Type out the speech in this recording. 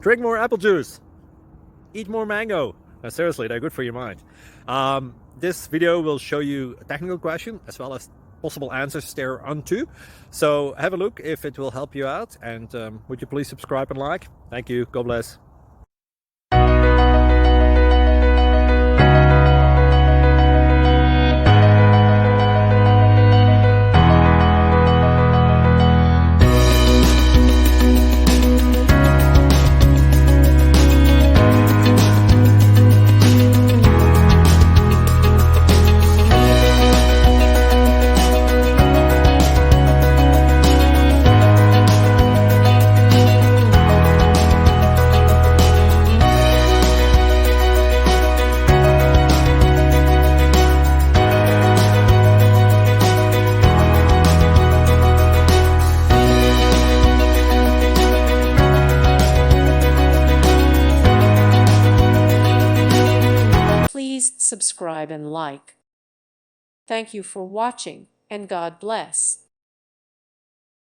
Drink more apple juice. Eat more mango. No, seriously, they're good for your mind. This video will show you a technical question as well as possible answers thereunto. So have a look if it will help you out, and would you please subscribe and like? Thank you. God bless. Please subscribe and like. Thank you for watching, and God bless.